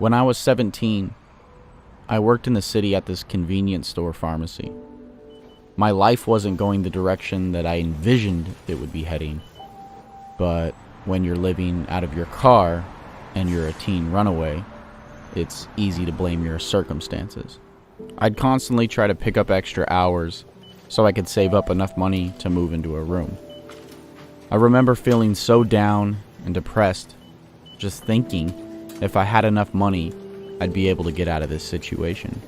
When I was 17, I worked in the city at this convenience store pharmacy. My life wasn't going the direction that I envisioned it would be heading, but when you're living out of your car and you're a teen runaway, it's easy to blame your circumstances. I'd constantly try to pick up extra hours so I could save up enough money to move into a room. I remember feeling so down and depressed, just thinking if I had enough money, I'd be able to get out of this situation.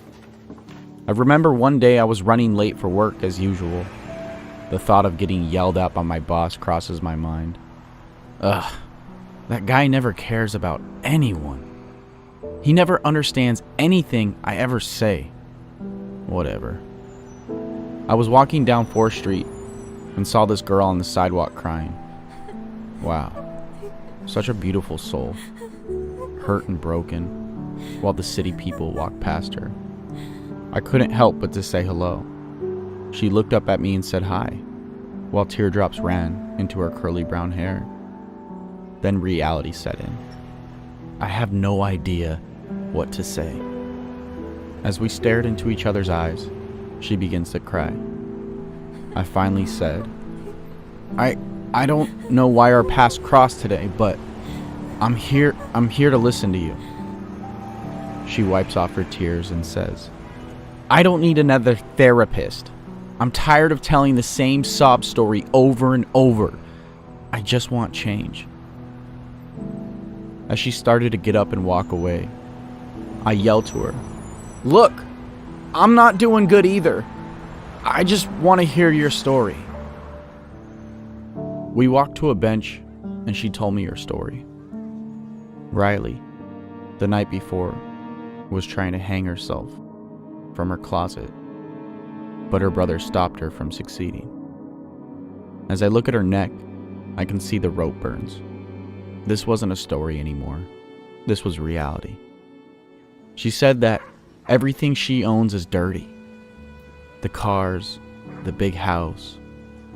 I remember one day I was running late for work as usual. The thought of getting yelled at by my boss crosses my mind. Ugh, that guy never cares about anyone. He never understands anything I ever say. Whatever. I was walking down 4th Street and saw this girl on the sidewalk crying. Wow, such a beautiful soul, hurt and broken, while the city people walked past her. I couldn't help but to say hello. She looked up at me and said hi, while teardrops ran into her curly brown hair. Then reality set in. I have no idea what to say. As we stared into each other's eyes, she begins to cry. I finally said, I don't know why our paths crossed today, but I'm here to listen to you. She wipes off her tears and says, I don't need another therapist. I'm tired of telling the same sob story over and over. I just want change. As she started to get up and walk away, I yelled to her, Look, I'm not doing good either. I just want to hear your story. We walked to a bench and she told me her story. Riley, the night before, was trying to hang herself from her closet, but her brother stopped her from succeeding. As I look at her neck, I can see the rope burns. This wasn't a story anymore. This was reality. She said that everything she owns is dirty. The cars, the big house,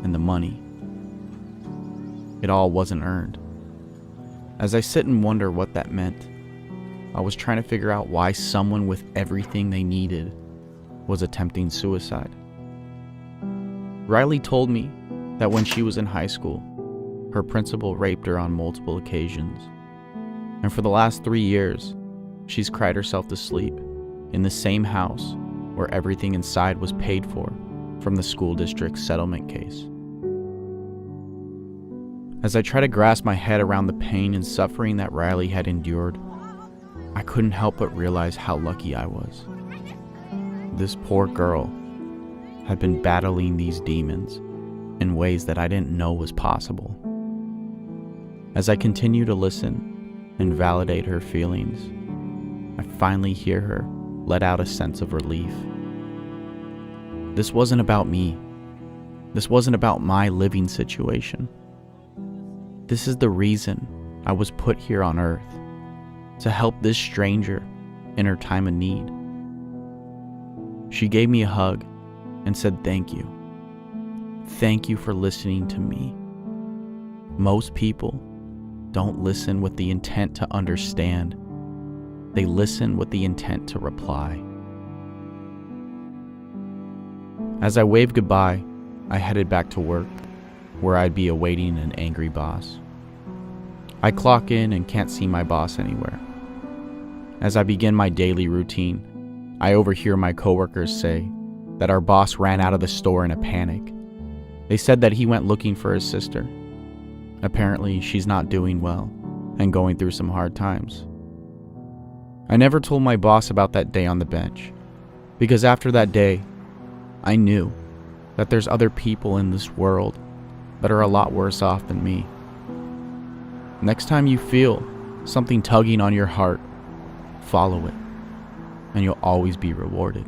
and the money. It all wasn't earned. As I sit and wonder what that meant, I was trying to figure out why someone with everything they needed was attempting suicide. Riley told me that when she was in high school, her principal raped her on multiple occasions. And for the last 3 years, she's cried herself to sleep in the same house where everything inside was paid for from the school district's settlement case. As I try to grasp my head around the pain and suffering that Riley had endured, I couldn't help but realize how lucky I was. This poor girl had been battling these demons in ways that I didn't know was possible. As I continue to listen and validate her feelings, I finally hear her let out a sense of relief. This wasn't about me. This wasn't about my living situation. This is the reason I was put here on earth, to help this stranger in her time of need. She gave me a hug and said thank you. Thank you for listening to me. Most people don't listen with the intent to understand. They listen with the intent to reply. As I waved goodbye, I headed back to work, where I'd be awaiting an angry boss. I clock in and can't see my boss anywhere. As I begin my daily routine, I overhear my coworkers say that our boss ran out of the store in a panic. They said that he went looking for his sister. Apparently, she's not doing well and going through some hard times. I never told my boss about that day on the bench, because after that day, I knew that there's other people in this world that are a lot worse off than me. Next time you feel something tugging on your heart, follow it, and you'll always be rewarded.